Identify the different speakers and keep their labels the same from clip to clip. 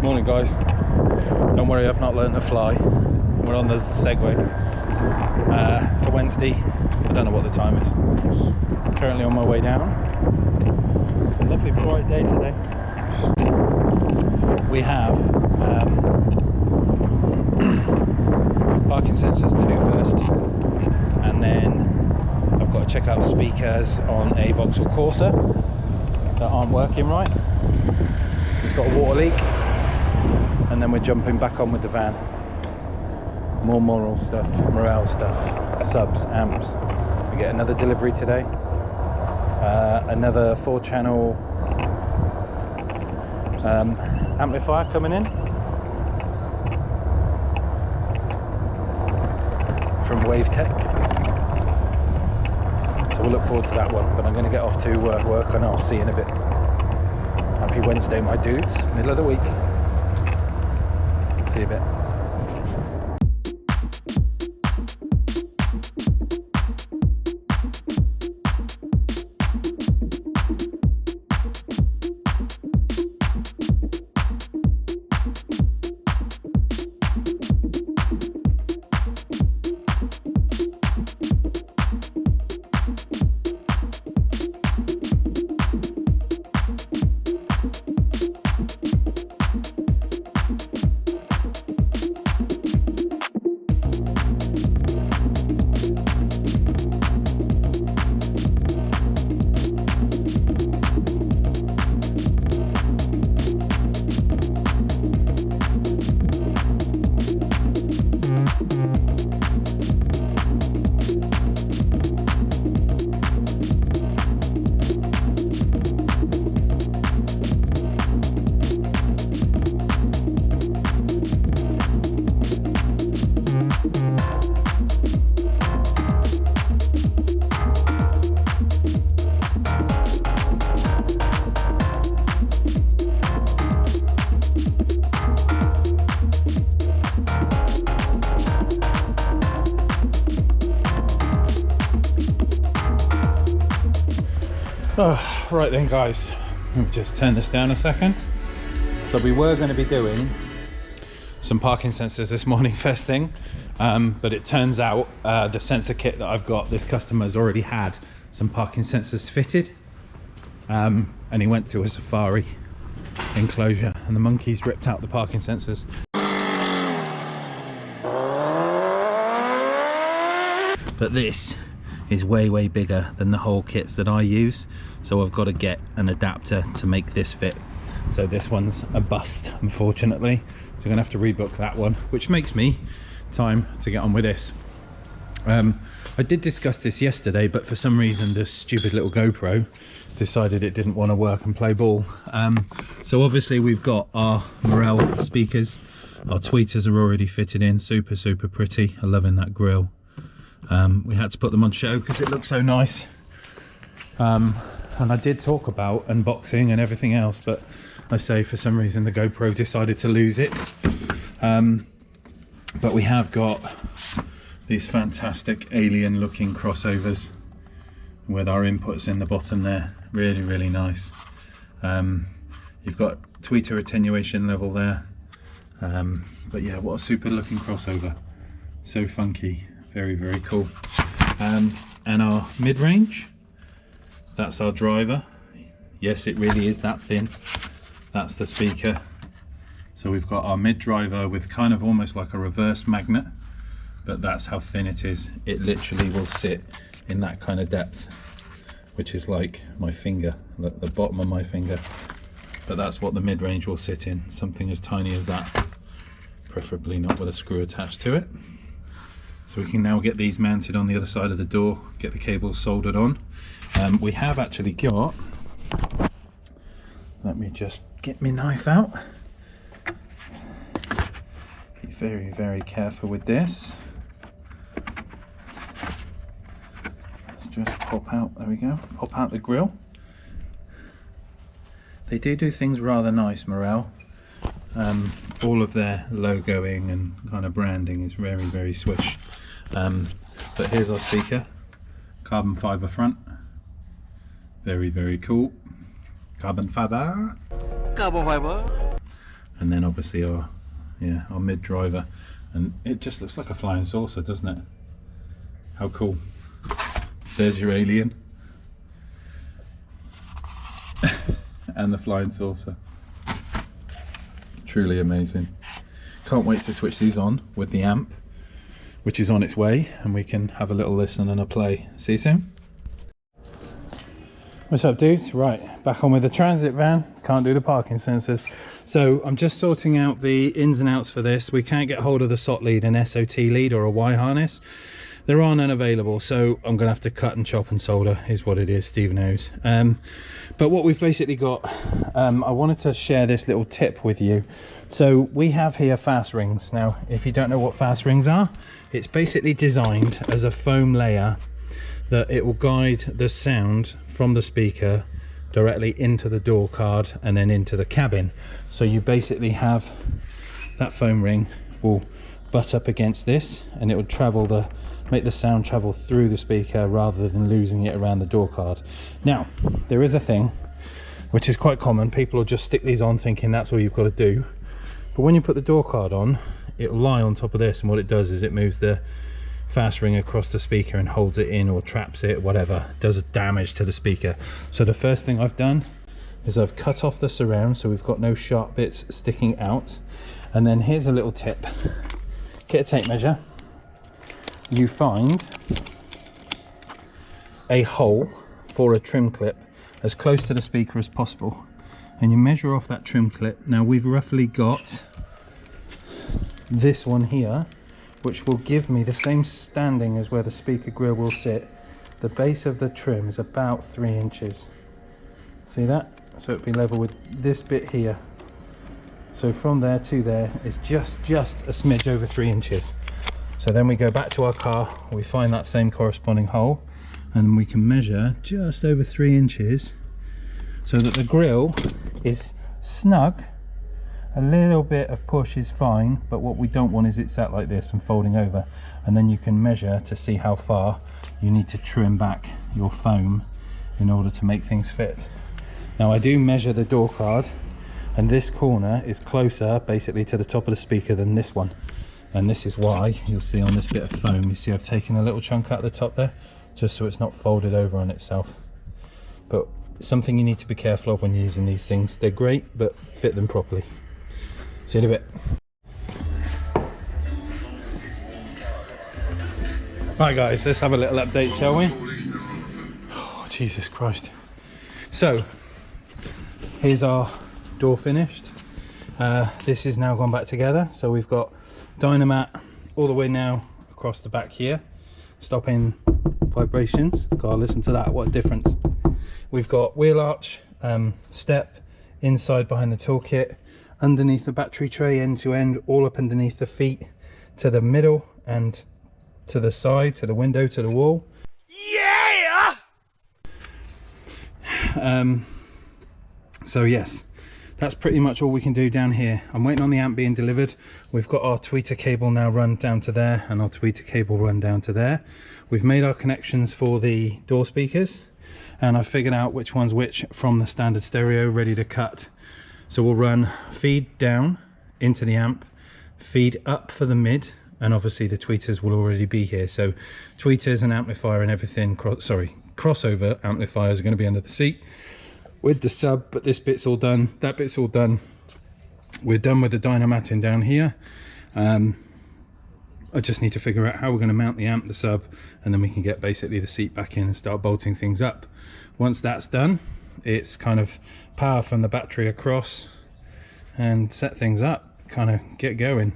Speaker 1: Morning guys. Don't worry, I've not learned to fly. We're on the Segway. It's a Wednesday. I don't know what the time is. Currently on my way down. It's a lovely bright day today. We have parking sensors to do first, and then I've got to check out speakers on a Vauxhall Corsa that aren't working right. It's got a water leak, and then we're jumping back on with the van. More morel stuff, morel stuff, subs, amps. We get another delivery today. Another 4-channel amplifier coming in from Wavetech. So we'll look forward to that one. But I'm going to get off to work, and I'll see you in a bit. Happy Wednesday, my dudes. Middle of the week. See you a bit. Oh, right then guys, let me just turn this down a second. So we were going to be doing some parking sensors this morning first thing, but it turns out the sensor kit that I've got, this customer's already had some parking sensors fitted, and he went to a safari enclosure and the monkeys ripped out the parking sensors. But this is way bigger than the whole kits that I use, so I've got to get an adapter to make this fit. So this one's a bust, unfortunately, so I'm gonna have to rebook that one, which makes me time to get on with this. I did discuss this yesterday, but for some reason this stupid little GoPro decided it didn't want to work and play ball. So obviously we've got our morel speakers, our tweeters are already fitted in, super pretty. I'm loving that grill. We had to put them on show because it looks so nice, and I did talk about unboxing and everything else, but I say for some reason the GoPro decided to lose it. But we have got these fantastic alien looking crossovers with our inputs in the bottom there, really nice. You've got tweeter attenuation level there, but yeah, what a super looking crossover, so funky. Very cool. And our mid-range, that's our driver. Yes, it really is that thin. That's the speaker. So we've got our mid driver with kind of almost like a reverse magnet, but that's how thin it is. It literally will sit in that kind of depth, which is like my finger, like the bottom of my finger. But that's what the mid-range will sit in, something as tiny as that, preferably not with a screw attached to it. So we can now get these mounted on the other side of the door, get the cables soldered on. We have actually got, let me just get my knife out. Be very careful with this. Just pop out, there we go, pop out the grill. They do things rather nice, Morel. All of their logoing and kind of branding is very swish. But here's our speaker, carbon fiber front, very cool. Carbon fiber. and then obviously our mid driver, and it just looks like a flying saucer, doesn't it? How cool. There's your alien and the flying saucer. Truly amazing. Can't wait to switch these on with the amp, which is on its way, and we can have a little listen and a play. See you soon. What's up, dudes? Right, back on with the transit van. Can't do the parking sensors. So I'm just sorting out the ins and outs for this. We can't get hold of the SOT lead, an SOT lead or a Y harness. There are none available, so I'm gonna have to cut and chop and solder, is what it is, Steve knows. But what we've basically got, I wanted to share this little tip with you. So we have here fast rings. Now, if you don't know what fast rings are, it's basically designed as a foam layer that it will guide the sound from the speaker directly into the door card and then into the cabin. So you basically have that foam ring will butt up against this, and it will travel make the sound travel through the speaker rather than losing it around the door card. Now, there is a thing which is quite common. People will just stick these on thinking that's all you've got to do. But when you put the door card on, it will lie on top of this, and what it does is it moves the fast ring across the speaker and holds it in or traps it, whatever, does damage to the speaker. So the first thing I've done is I've cut off the surround, so we've got no sharp bits sticking out. And then here's a little tip. Get a tape measure. You find a hole for a trim clip as close to the speaker as possible, and you measure off that trim clip. Now we've roughly got this one here, which will give me the same standing as where the speaker grill will sit. The base of the trim is about 3 inches. See that? So it'll be level with this bit here. So from there to there is just a smidge over 3 inches. So then we go back to our car, we find that same corresponding hole, and we can measure just over 3 inches so that the grill is snug. A little bit of push is fine, but what we don't want is it sat like this and folding over. And then you can measure to see how far you need to trim back your foam in order to make things fit. Now I do measure the door card, and this corner is closer basically to the top of the speaker than this one. And this is why you'll see on this bit of foam, you see I've taken a little chunk out of the top there, just so it's not folded over on itself. But something you need to be careful of when you're using these things. They're great, but fit them properly. See you in a bit. Right guys, let's have a little update, shall we? Oh, Jesus Christ. So, here's our door finished. This is now gone back together. So we've got Dynamat all the way now across the back here, stopping vibrations. God, listen to that, what a difference. We've got wheel arch, step inside behind the toolkit, underneath the battery tray, end to end, all up underneath the feet, to the middle and to the side, to the window, to the wall. Yeah! So yes, that's pretty much all we can do down here. I'm waiting on the amp being delivered. We've got our tweeter cable now run down to there, and our tweeter cable run down to there. We've made our connections for the door speakers, and I've figured out which one's which from the standard stereo, ready to cut. So we'll run feed down into the amp, feed up for the mid, and obviously the tweeters will already be here. So tweeters and amplifier and everything, crossover amplifiers are going to be under the seat with the sub, but this bit's all done, that bit's all done. We're done with the dynamatting down here. I just need to figure out how we're going to mount the amp, the sub, and then we can get basically the seat back in and start bolting things up. Once that's done, it's kind of power from the battery across and set things up, kind of get going.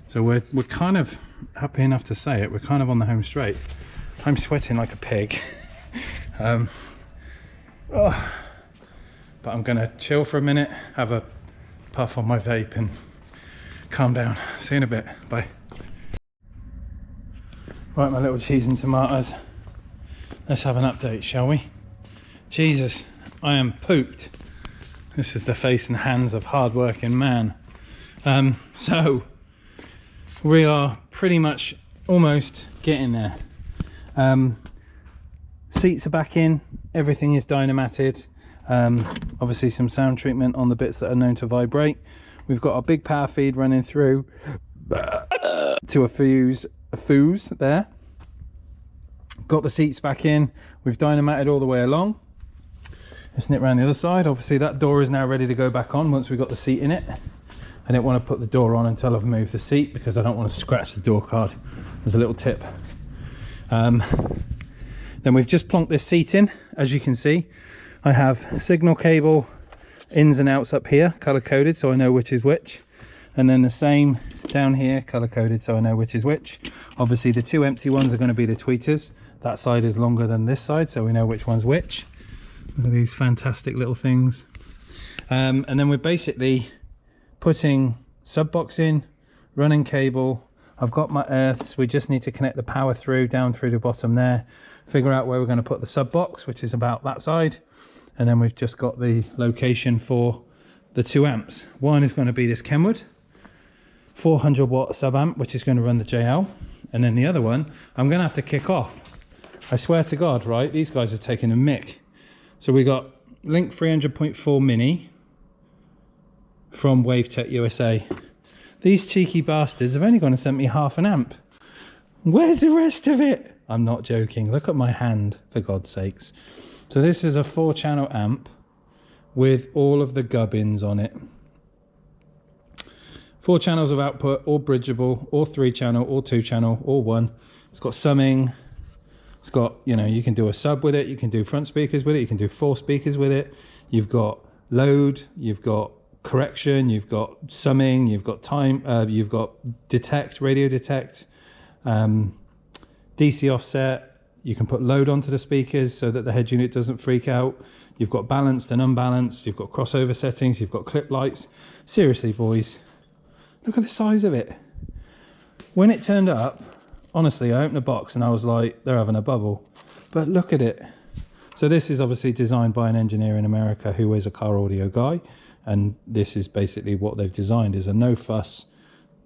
Speaker 1: So we're kind of, happy enough to say it, we're kind of on the home straight. I'm sweating like a pig. But I'm gonna chill for a minute, have a puff on my vape and calm down. See you in a bit, bye. Right, my little cheese and tomatoes, let's have an update, shall we? Jesus, I am pooped. This is the face and hands of hard-working man. So we are pretty much almost getting there. Seats are back in, everything is dynamatted. Obviously some sound treatment on the bits that are known to vibrate. We've got our big power feed running through to a fuse there. Got the seats back in. We've dynamated all the way along. Let's nip around the other side. Obviously that door is now ready to go back on once we've got the seat in it. I didn't want to put the door on until I've moved the seat because I don't want to scratch the door card. There's a little tip. Then we've just plonked this seat in. As you can see, I have signal cable ins and outs up here, color coded, so I know which is which. And then the same down here, color coded, so I know which is which. Obviously the two empty ones are going to be the tweeters. That side is longer than this side, so we know which one's which. Look at these fantastic little things. And then we're basically putting sub box in, running cable. I've got my earths. We just need to connect the power through, down through the bottom there, figure out where we're going to put the sub box, which is about that side. And then we've just got the location for the 2 amps. One is going to be this Kenwood 400 watt sub amp, which is going to run the JL. And then the other one, I'm going to have to kick off. I swear to God, right? These guys are taking a mick. So we got Link 300.4 Mini from Wavetech USA. These cheeky bastards have only gone and sent me half an amp. Where's the rest of it? I'm not joking. Look at my hand, for God's sakes. So this is a 4-channel amp with all of the gubbins on it. 4 channels of output, all bridgeable, all 3-channel, all 2-channel, all 1. It's got summing. It's got, you know, you can do a sub with it, you can do front speakers with it, you can do 4 speakers with it. You've got load, you've got correction, you've got summing, you've got time, you've got detect, radio detect, DC offset. You can put load onto the speakers so that the head unit doesn't freak out. You've got balanced and unbalanced. You've got crossover settings. You've got clip lights. Seriously, boys, look at the size of it. When it turned up, honestly, I opened the box and I was like, they're having a bubble. But look at it. So this is obviously designed by an engineer in America who is a car audio guy. And this is basically what they've designed, is a no fuss,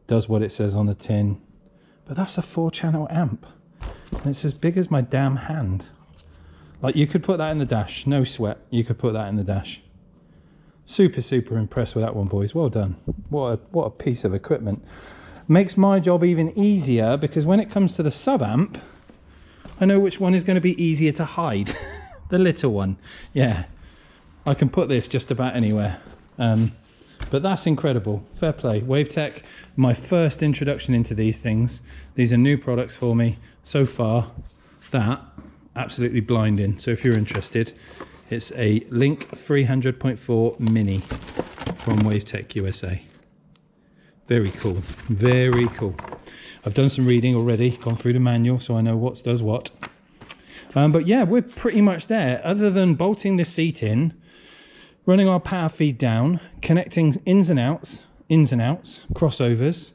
Speaker 1: does what it says on the tin. But that's a 4-channel amp. And it's as big as my damn hand. Like, you could put that in the dash, no sweat. You could put that in the dash. Super, super impressed with that one, boys. Well done. What a piece of equipment. Makes my job even easier because when it comes to the sub amp, I know which one is going to be easier to hide. The little one. Yeah. I can put this just about anywhere. But that's incredible. Fair play. Wavetech, my first introduction into these things. These are new products for me so far. That absolutely blinding. So if you're interested, it's a Link 300.4 Mini from Wavetech USA. Very cool. Very cool. I've done some reading already, gone through the manual, so I know what does what. But yeah, we're pretty much there. Other than bolting this seat in, running our power feed down, connecting ins and outs, crossovers.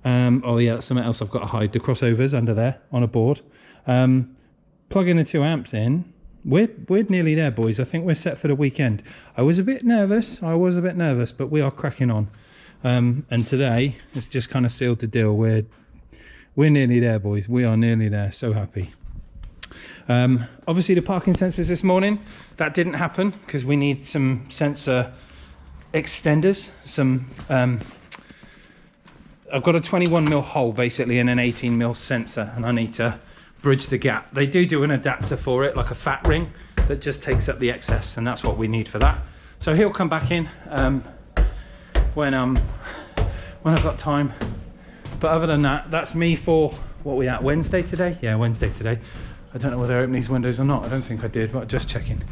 Speaker 1: Oh yeah, that's something else I've got to hide, the crossovers under there on a board. Plugging the 2 amps in. We're nearly there, boys. I think we're set for the weekend. I was a bit nervous, but we are cracking on. And today, it's just kind of sealed the deal. We're nearly there, boys. We are nearly there. So happy. Obviously the parking sensors this morning, that didn't happen because we need some sensor extenders. I've got a 21mm hole basically and an 18mm sensor, and I need to bridge the gap. They do an adapter for it, like a fat ring that just takes up the excess, and that's what we need for that. So he'll come back in when I've got time. But other than that, that's me for what we at, Wednesday today? Yeah, Wednesday today. I don't know whether I opened these windows or not. I don't think I did, but just checking.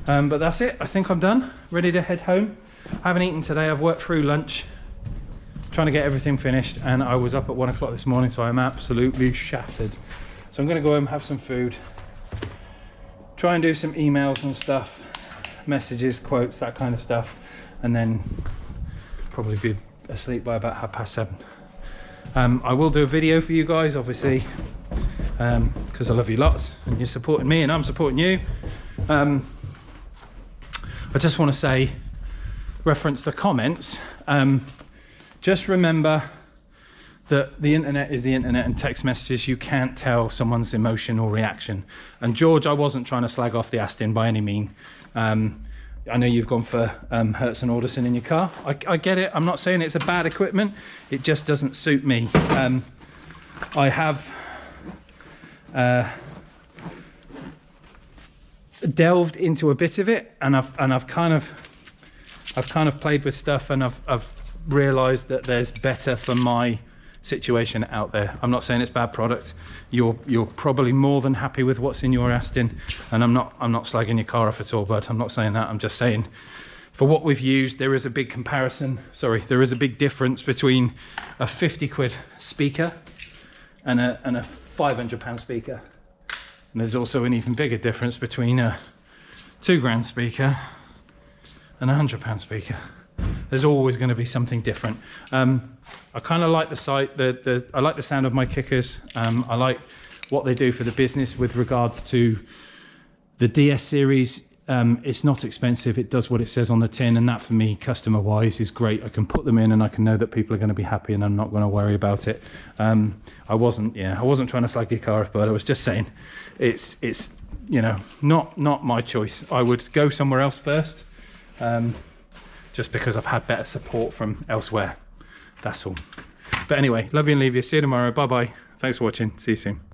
Speaker 1: But that's it. I think I'm done. Ready to head home. I haven't eaten today. I've worked through lunch, trying to get everything finished, and I was up at 1 o'clock this morning, so I'm absolutely shattered. So I'm going to go home, have some food, try and do some emails and stuff, messages, quotes, that kind of stuff, and then probably be asleep by about 7:30. I will do a video for you guys, obviously, because I love you lots and you're supporting me and I'm supporting you. I just want to say, reference the comments, just remember that the internet is the internet, and text messages, you can't tell someone's emotion or reaction. And George, I wasn't trying to slag off the Aston by any mean.
Speaker 2: I know you've gone for Hertz and Alderson in your car. I get it. I'm not saying it's a bad equipment. It just doesn't suit me. I have delved into a bit of it, and I've kind of played with stuff, and I've realised that there's better for my situation out there. I'm not saying it's bad product. You're probably more than happy with what's in your Aston, and I'm not slagging your car off at all, but I'm not saying that. I'm just saying for what we've used, there is a big comparison. Sorry, there is a big difference between a 50 quid speaker and a 500 pound speaker. And there's also an even bigger difference between a £2 speaker and a £100 speaker. There's always going to be something different. I kind of like the sight. I like the sound of my kickers. I like what they do for the business with regards to the DS series. It's not expensive. It does what it says on the tin, and that for me, customer wise, is great. I can put them in and I can know that people are going to be happy, and I'm not going to worry about it. I wasn't trying to slag your car off, but I was just saying it's you know, not my choice. I would go somewhere else first, just because I've had better support from elsewhere. That's all. But anyway, love you and leave you. See you tomorrow. Bye bye. Thanks for watching. See you soon.